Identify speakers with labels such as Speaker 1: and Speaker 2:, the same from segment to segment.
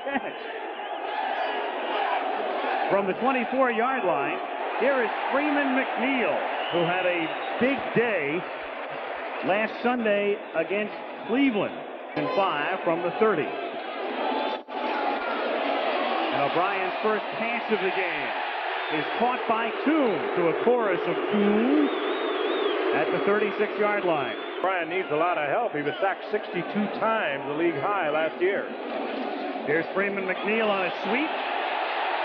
Speaker 1: catch. From the 24-yard line, here is Freeman McNeil, who had a big day last Sunday against Cleveland. And 5 from the 30. And O'Brien's first pass of the game is caught by Toon to a chorus of Toon at the 36-yard line.
Speaker 2: O'Brien needs a lot of help. He was sacked 62 times, the league high last year.
Speaker 1: Here's Freeman McNeil on a sweep,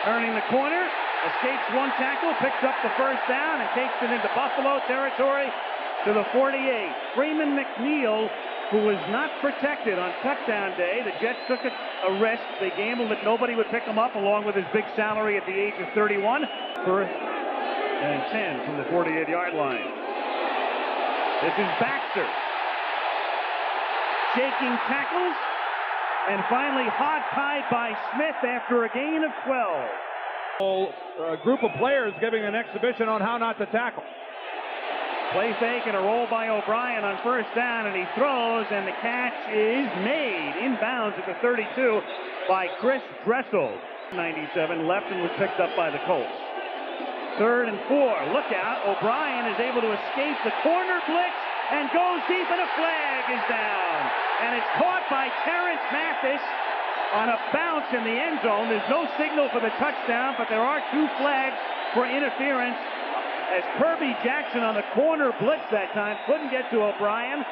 Speaker 1: turning the corner, escapes one tackle, picks up the first down, and takes it into Buffalo territory to the 48. Freeman McNeil, who was not protected on touchdown day. The Jets took a risk. They gambled that nobody would pick him up, along with his big salary at the age of 31. First and 10 from the 48-yard line. This is Baxter. Shaking tackles, and finally hog-tied by Smith after a gain of 12.
Speaker 2: A group of players giving an exhibition on how not to tackle.
Speaker 1: Play fake and a roll by O'Brien on first down, and he throws, and the catch is made inbounds at the 32 by Chris Dressel. 97 left and was picked up by the Colts. 3rd and 4. Look out. O'Brien is able to escape the corner blitz and goes deep, and a flag is down. And it's caught by Terrence Mathis on a bounce in the end zone. There's no signal for the touchdown, but there are 2 flags for interference, as Kirby Jackson on the corner blitz that time couldn't get to O'Brien.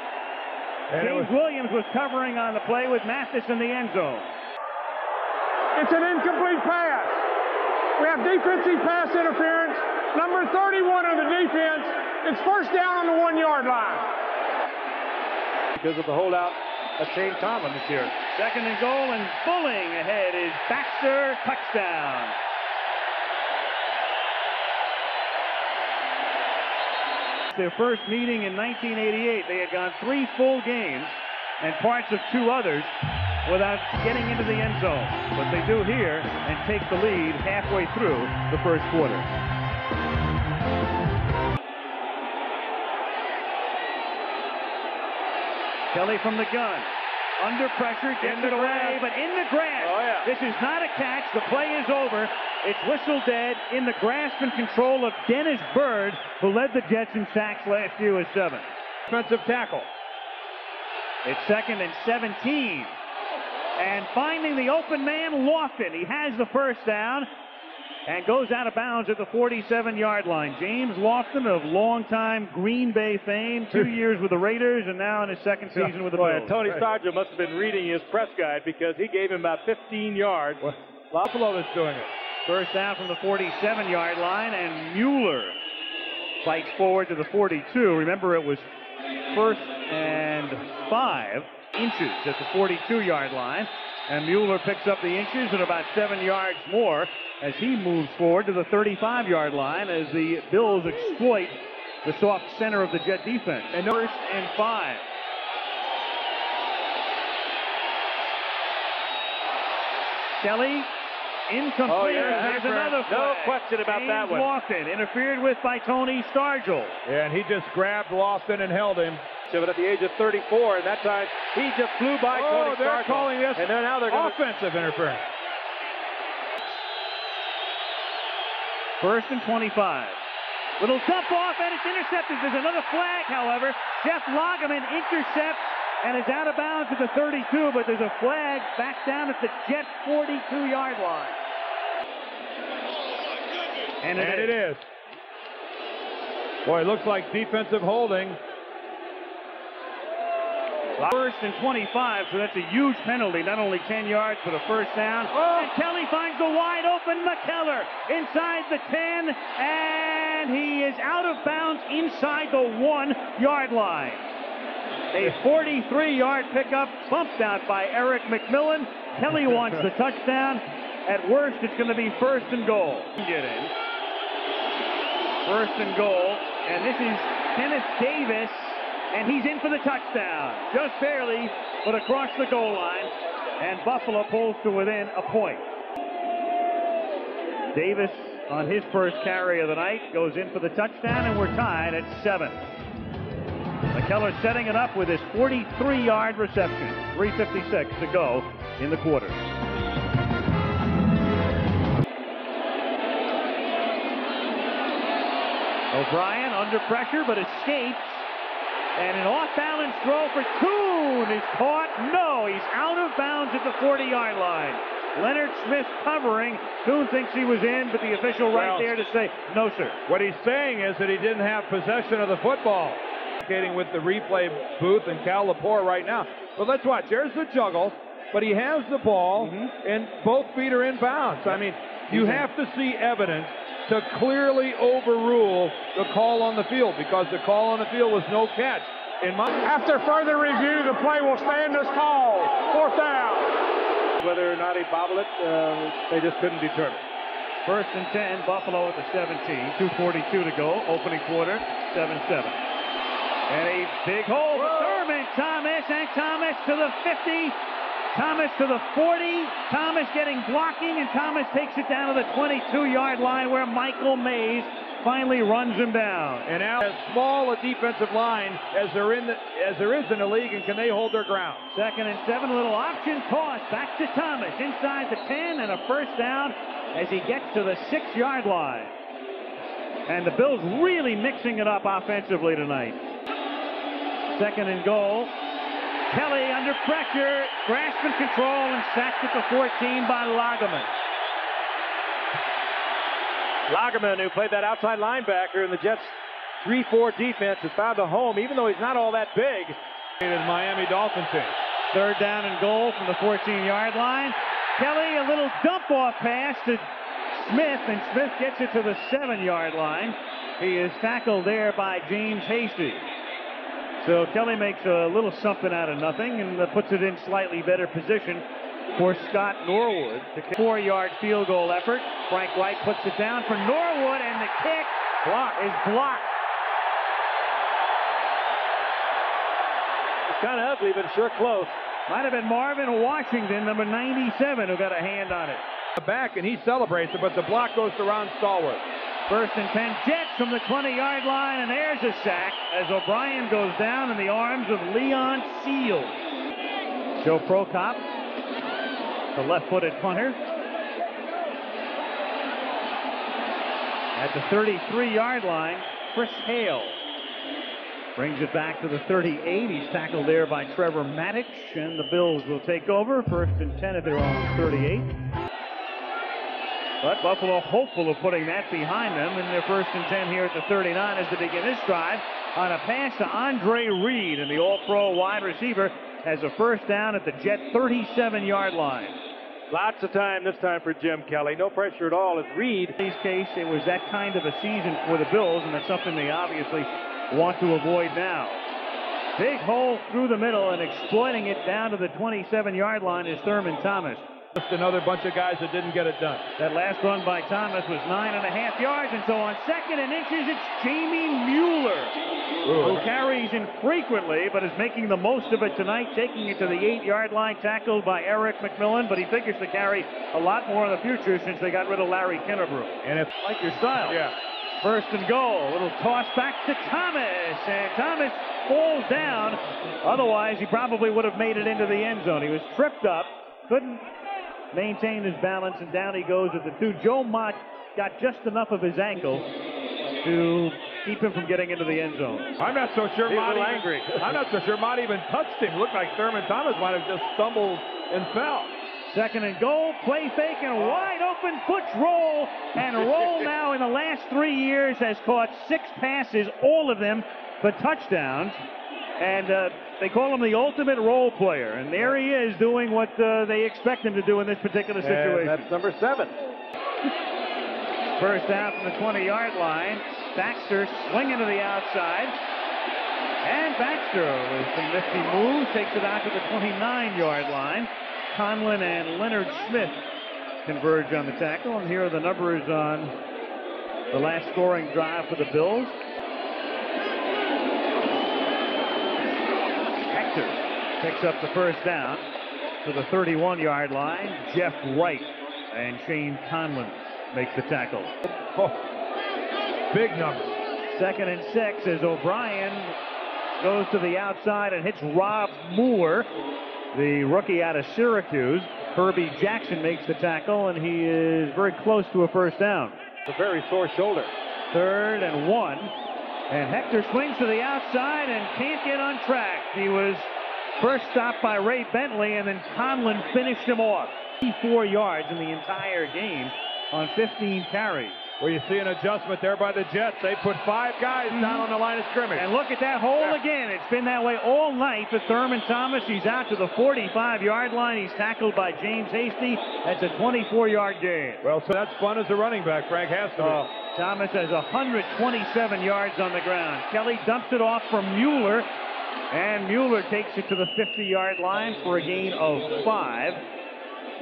Speaker 1: James Williams was covering on the play with Mathis in the end zone.
Speaker 3: It's an incomplete pass. We have defensive pass interference. Number 31 of the defense. It's first down on the 1-yard line.
Speaker 2: Because of the holdout of Shane Tomlin this year.
Speaker 1: 2nd and goal, and bulling ahead is Baxter. Touchdown. Their first meeting in 1988. They had gone 3 full games and parts of 2 others without getting into the end zone. But they do here and take the lead halfway through the first quarter. Kelly from the gun. Under pressure, gets it away, but in the grass.
Speaker 2: Oh, yeah.
Speaker 1: This is not a catch. The play is over. It's whistle dead in the grasp and control of Dennis Byrd, who led the Jets in sacks last year with 7.
Speaker 2: Defensive tackle.
Speaker 1: It's 2nd and 17. And finding the open man, Lofton. He has the first down and goes out of bounds at the 47-yard line. James Lofton of longtime Green Bay fame, 2 years with the Raiders, and now in his 2nd season with the Bills.
Speaker 2: Tony Sargent must have been reading his press guide, because he gave him about 15 yards. Buffalo is doing it.
Speaker 1: First down from the 47-yard line, and Mueller fights forward to the 42. Remember, it was 1st and 5 inches at the 42-yard line, and Mueller picks up the inches and about 7 yards more as he moves forward to the 35-yard line as the Bills exploit the soft center of the Jet defense. And 1st and 5. Kelly, incomplete.
Speaker 2: Oh, yeah,
Speaker 1: There's another flag.
Speaker 2: No question about that one.
Speaker 1: Lofton, interfered with by Tony Stargell.
Speaker 2: Yeah, and he just grabbed Lofton and held him. But at the age of 34, and that time he just flew by Tony Stargell.
Speaker 3: They're calling this
Speaker 2: and now they're
Speaker 3: offensive interference.
Speaker 1: 1st and 25. Little dump off, and it's intercepted. There's another flag, however. Jeff Lageman intercepts and is out of bounds at the 32, but there's a flag back down at the Jet 42-yard line. And it is.
Speaker 2: Boy, it looks like defensive holding.
Speaker 1: 1st and 25, so that's a huge penalty. Not only 10 yards, but a first down. And Kelly finds the wide open McKellar inside the 10, and he is out of bounds inside the 1-yard line. A 43-yard pickup, bumped out by Eric McMillan. Kelly wants the touchdown. At worst, it's going to be 1st and goal. Get in. 1st and goal, and this is Kenneth Davis. And he's in for the touchdown. Just barely, but across the goal line. And Buffalo pulls to within a point. Davis, on his first carry of the night, goes in for the touchdown, and we're tied at 7. McKellar setting it up with his 43-yard reception. 3:56 to go in the quarter. O'Brien under pressure, but escapes. And an off-balance throw for Kuhn is caught. No, he's out of bounds at the 40-yard line. Leonard Smith covering. Kuhn thinks he was in, but the official right there to say, no, sir.
Speaker 2: What he's saying is that he didn't have possession of the football. With the replay booth and Cal Lepore right now. But let's watch. There's the juggle, but he has the ball, and both feet are in bounds. I mean, you have to see evidence to clearly overrule the call on the field, because the call on the field was no catch.
Speaker 3: After further review, the play will stand as called. 4th down.
Speaker 2: Whether or not he bobbled it, they just couldn't determine.
Speaker 1: 1st and 10, Buffalo at the 17. 2:42 to go, opening quarter, 7-7. And a big hole for Thurman Thomas, and Thomas to the 50, Thomas to the 40, Thomas getting blocking, and Thomas takes it down to the 22-yard line where Michael Mays finally runs him down.
Speaker 2: And now as small a defensive line as there is in the league, and can they hold their ground?
Speaker 1: 2nd and 7, a little option toss back to Thomas inside the 10, and a 1st down as he gets to the 6-yard line. And the Bills really mixing it up offensively tonight. 2nd and goal. Kelly under pressure, grasping control, and sacked at the 14 by Lagerman.
Speaker 2: Lagerman, who played that outside linebacker in the Jets' 3-4 defense, has found a home, even though he's not all that big. In the Miami Dolphins team.
Speaker 1: 3rd down and goal from the 14-yard line. Kelly, a little dump-off pass to Smith, and Smith gets it to the 7-yard line. He is tackled there by James Hasty. So Kelly makes a little something out of nothing and puts it in slightly better position for Scott Norwood. The 4-yard field goal effort. Frank White puts it down for Norwood, and the kick is blocked.
Speaker 2: It's kind of ugly, but sure close.
Speaker 1: Might have been Marvin Washington, number 97, who got a hand on it.
Speaker 2: Back, and he celebrates it, but the block goes to Ron Stallworth.
Speaker 1: 1st and 10, Jets from the 20-yard line, and there's a sack as O'Brien goes down in the arms of Leon Seals. Joe Prokop, the left-footed punter. At the 33-yard line, Chris Hale brings it back to the 38. He's tackled there by Trevor Mattich, and the Bills will take over. 1st and 10 at their own 38. But Buffalo hopeful of putting that behind them in their 1st and 10 here at the 39 as they begin this drive on a pass to Andre Reed, and the All-Pro wide receiver has a 1st down at the Jet 37-yard line.
Speaker 2: Lots of time this time for Jim Kelly. No pressure at all as Reed.
Speaker 1: In this case, it was that kind of a season for the Bills, and that's something they obviously want to avoid now. Big hole through the middle, and exploiting it down to the 27-yard line is Thurman Thomas.
Speaker 2: Just another bunch of guys that didn't get it done.
Speaker 1: That last run by Thomas was 9.5 yards, and so on 2nd and inches, it's Jamie Mueller, who carries infrequently, but is making the most of it tonight, taking it to the 8-yard line, tackled by Eric McMillan, but he figures to carry a lot more in the future since they got rid of Larry Kinnebrew.
Speaker 2: And if
Speaker 1: like your style.
Speaker 2: Yeah.
Speaker 1: 1st and goal, a little toss back to Thomas, and Thomas falls down. Otherwise, he probably would have made it into the end zone. He was tripped up, couldn't maintain his balance, and down he goes at the 2. Joe Mott got just enough of his ankle to keep him from getting into the end zone.
Speaker 2: I'm not so sure Mott even touched him. It looked like Thurman Thomas might have just stumbled and fell.
Speaker 1: 2nd and goal, play fake, and a wide open Butch Roll. And Roll now in the last 3 years has caught 6 passes, all of them for touchdowns. And they call him the ultimate role player. And there he is doing what they expect him to do in this particular situation.
Speaker 2: And that's number 7.
Speaker 1: 1st down from the 20-yard line. Baxter swinging to the outside. And Baxter, with some nifty moves, takes it out to the 29-yard line. Conlon and Leonard Smith converge on the tackle. And here are the numbers on the last scoring drive for the Bills. Picks up the 1st down to the 31-yard line. Jeff Wright and Shane Conlon makes the tackle.
Speaker 2: Big number.
Speaker 1: 2nd and 6 as O'Brien goes to the outside and hits Rob Moore, the rookie out of Syracuse. Herbie Jackson makes the tackle, and he is very close to a 1st down.
Speaker 2: A very sore shoulder.
Speaker 1: 3rd and 1. And Hector swings to the outside and can't get on track. He was first stopped by Ray Bentley, and then Conlon finished him off. 4 yards in the entire game on 15 carries.
Speaker 2: Well, you see an adjustment there by the Jets. They put 5 guys down on the line of scrimmage.
Speaker 1: And look at that hole again. It's been that way all night for Thurman Thomas. He's out to the 45-yard line. He's tackled by James Hasty. That's a 24-yard gain.
Speaker 2: Well, so that's fun as a running back, Frank, has to be.
Speaker 1: Thomas has 127 yards on the ground. Kelly dumps it off from Mueller, and Mueller takes it to the 50-yard line for a gain of 5.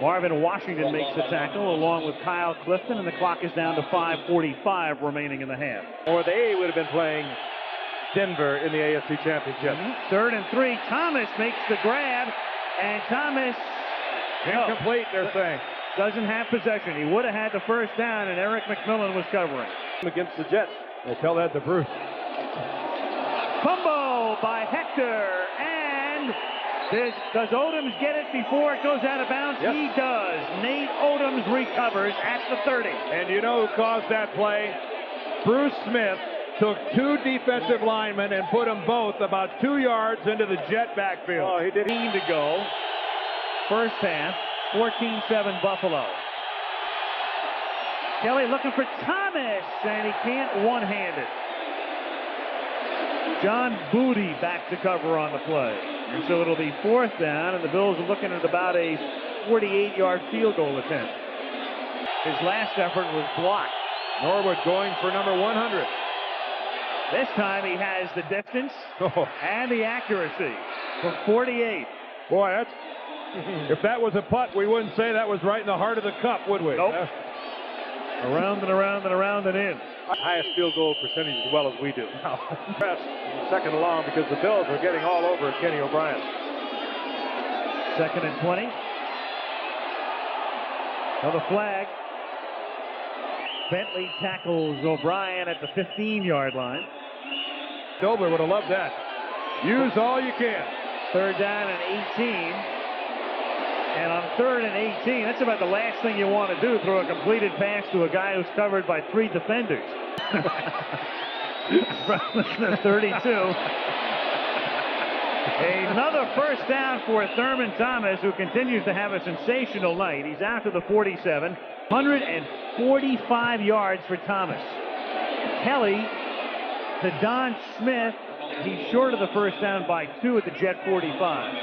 Speaker 1: Marvin Washington makes the tackle along with Kyle Clifton, and the clock is down to 5:45 remaining in the half.
Speaker 2: Or they would have been playing Denver in the AFC Championship.
Speaker 1: 3rd and 3. Thomas makes the grab, and Thomas
Speaker 2: incomplete, they're saying.
Speaker 1: Doesn't have possession. He would have had the first down, and Eric McMillan was covering.
Speaker 2: Against the Jets. They tell that to Bruce.
Speaker 1: Fumble by Hector, and does Odoms get it before it goes out of bounds?
Speaker 2: Yep.
Speaker 1: He does. Nate Odoms recovers at the 30.
Speaker 2: And you know who caused that play? Bruce Smith took 2 defensive linemen and put them both about 2 yards into the Jet backfield.
Speaker 1: Oh, he did. 15 to go. First half, 14-7 Buffalo. Kelly looking for Thomas, and he can't one-hand it. John Booty back to cover on the play. And so it'll be 4th down, and the Bills are looking at about a 48-yard field goal attempt. His last effort was blocked.
Speaker 2: Norwood going for number 100.
Speaker 1: This time he has the distance and the accuracy from 48.
Speaker 2: Boy, that's if that was a putt, we wouldn't say that was right in the heart of the cup, would we?
Speaker 1: Nope. Around and around and around and in.
Speaker 2: Highest field goal percentage as well as we do. Second along because the Bills are getting all over Kenny O'Brien.
Speaker 1: 2nd and 20. Another flag. Bentley tackles O'Brien at the 15-yard line.
Speaker 2: Dobler would have loved that. Use all you can.
Speaker 1: 3rd down and 18. And on 3rd and 18, that's about the last thing you want to do, throw a completed pass to a guy who's covered by 3 defenders. From the 32. Another first down for Thurman Thomas, who continues to have a sensational night. He's out to the 47. 145 yards for Thomas. Kelly to Don Smith. He's short of the first down by 2 at the Jet 45.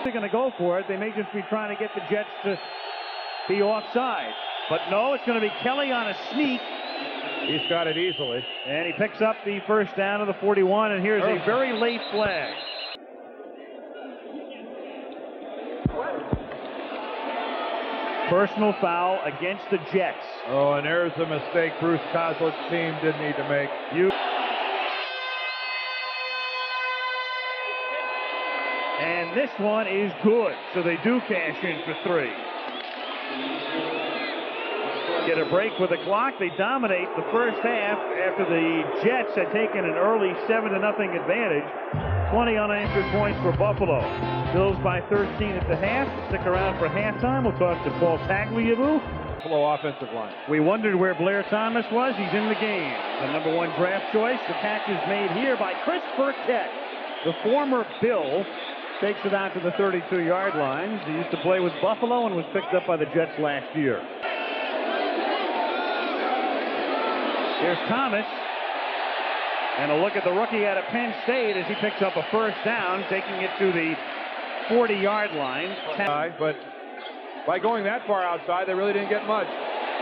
Speaker 1: They're going to go for it. They may just be trying to get the Jets to be offside. But no, it's going to be Kelly on a sneak.
Speaker 2: He's got it easily.
Speaker 1: And he picks up the first down of the 41, and here's a very late flag. Personal foul against the Jets.
Speaker 2: Oh, and there's a mistake Bruce Kozlik's team didn't need to make.
Speaker 1: And this one is good, so they do cash in for 3. Get a break with the clock. They dominate the first half after the Jets had taken an early 7-0 advantage. 20 unanswered points for Buffalo. Bills by 13 at the half. Stick around for halftime. We'll talk to Paul Tagliabue.
Speaker 2: Buffalo offensive line.
Speaker 1: We wondered where Blair Thomas was. He's in the game. The number 1 draft choice. The catch is made here by Chris Burkett, the former Bill. Takes it out to the 32-yard line. He used to play with Buffalo and was picked up by the Jets last year. Here's Thomas. And a look at the rookie out of Penn State as he picks up a first down, taking it to the 40-yard line.
Speaker 2: But by going that far outside, they really didn't get much.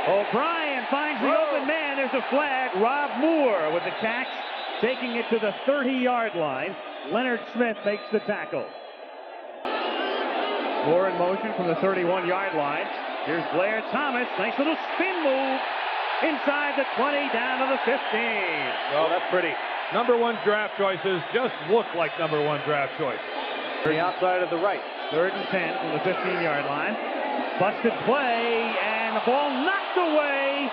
Speaker 1: O'Brien finds the open man. There's a flag. Rob Moore with the catch, taking it to the 30-yard line. Leonard Smith makes the tackle. Moore in motion from the 31-yard line. Here's Blair Thomas. Nice little spin move. Inside the 20, down to the 15.
Speaker 2: Well, that's pretty. Number 1 draft choices just look like number 1 draft choice.
Speaker 1: The outside of the right. 3rd and 10 from the 15-yard line. Busted play, and the ball knocked away.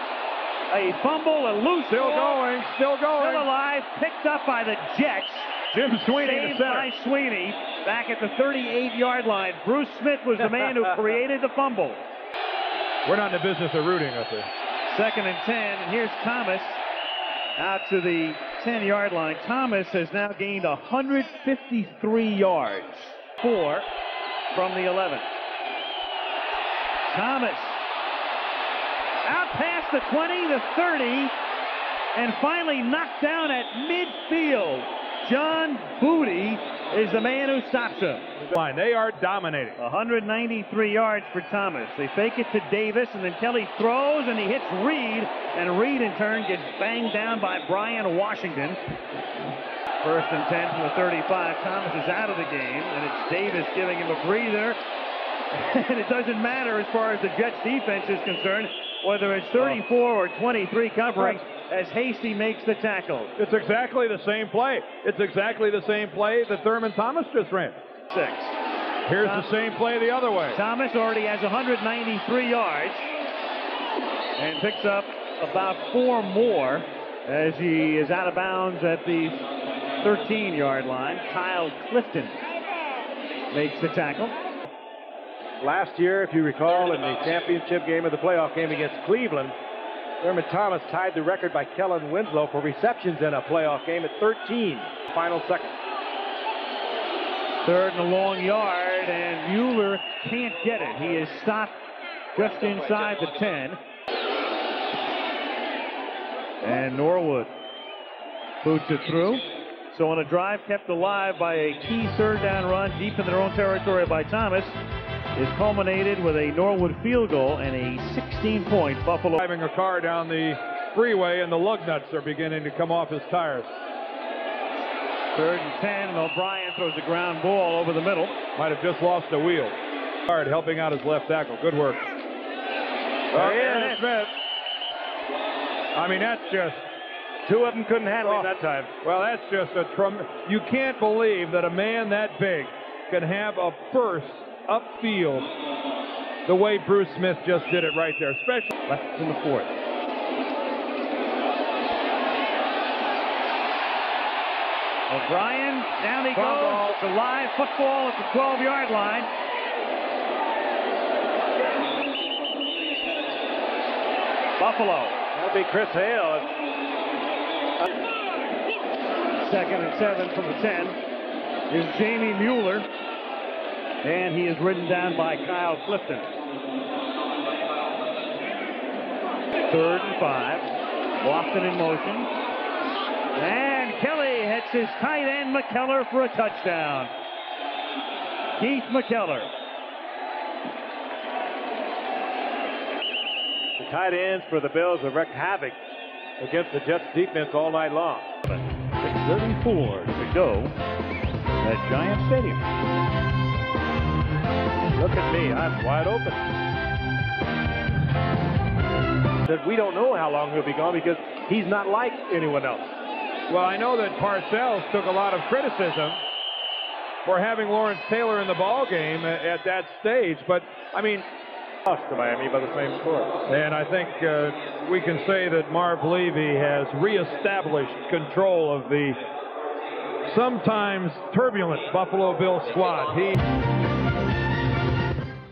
Speaker 1: A fumble, a loose
Speaker 2: Still
Speaker 1: ball.
Speaker 2: Still going.
Speaker 1: Still alive, picked up by the Jets.
Speaker 2: Jim Sweeney,
Speaker 1: saved by Sweeney, back at the 38-yard line. Bruce Smith was the man who created the fumble.
Speaker 2: We're not in the business of rooting up there.
Speaker 1: 2nd and 10, and here's Thomas out to the 10-yard line. Thomas has now gained 153 yards. 4 from the 11. Thomas out past the 20, the 30, and finally knocked down at midfield. John Booty is the man who stops him.
Speaker 2: They are dominating.
Speaker 1: 193 yards for Thomas. They fake it to Davis, and then Kelly throws, and he hits Reed, and Reed in turn gets banged down by Brian Washington. 1st and 10 from the 35. Thomas is out of the game, and it's Davis giving him a breather. And it doesn't matter as far as the Jets defense is concerned, whether it's 34 or 23 covering, as Hasty makes the tackle.
Speaker 2: It's exactly the same play. It's exactly the same play that Thurman Thomas just ran.
Speaker 1: 6.
Speaker 2: Here's the same play the other way.
Speaker 1: Thomas already has 193 yards and picks up about 4 more as he is out of bounds at the 13-yard line. Kyle Clifton makes the tackle.
Speaker 4: Last year, if you recall, in the championship game of the playoff game against Cleveland, Thurman Thomas tied the record by Kellen Winslow for receptions in a playoff game at 13. Final second.
Speaker 1: 3rd and a long yard, and Mueller can't get it. He is stopped just inside the 10. And Norwood boots it through. So on a drive kept alive by a key 3rd down run deep in their own territory by Thomas, is culminated with a Norwood field goal and a 16-point Buffalo.
Speaker 2: Driving a car down the freeway, and the lug nuts are beginning to come off his tires.
Speaker 1: 3rd and 10, and O'Brien throws a ground ball over the middle.
Speaker 2: Might have just lost a wheel. Hard helping out his left tackle. Good work. Smith. I mean, that's just...
Speaker 4: 2 of them couldn't handle him that time.
Speaker 2: Well, that's just a you can't believe that a man that big can have a burst upfield the way Bruce Smith just did it right there, especially
Speaker 1: left in the 4th. O'Brien, down he goes. It's a live football at the 12-yard line. Buffalo.
Speaker 4: That'll be Chris Hale.
Speaker 1: 2nd and 7 from the 10 is Jamie Mueller. And he is ridden down by Kyle Clifton. 3rd and 5. Boston in motion. And Kelly hits his tight end McKellar for a touchdown. Keith McKellar.
Speaker 4: The tight ends for the Bills have wreaked havoc against the Jets defense all night long.
Speaker 1: 6:34 to go at Giant Stadium.
Speaker 4: Look at me, I'm wide open. That we don't know how long he'll be gone because he's not like anyone else.
Speaker 2: Well, I know that Parcells took a lot of criticism for having Lawrence Taylor in the ball game at that stage, but I mean,
Speaker 4: lost to Miami by the same score.
Speaker 2: And I think we can say that Marv Levy has reestablished control of the sometimes turbulent Buffalo Bills squad.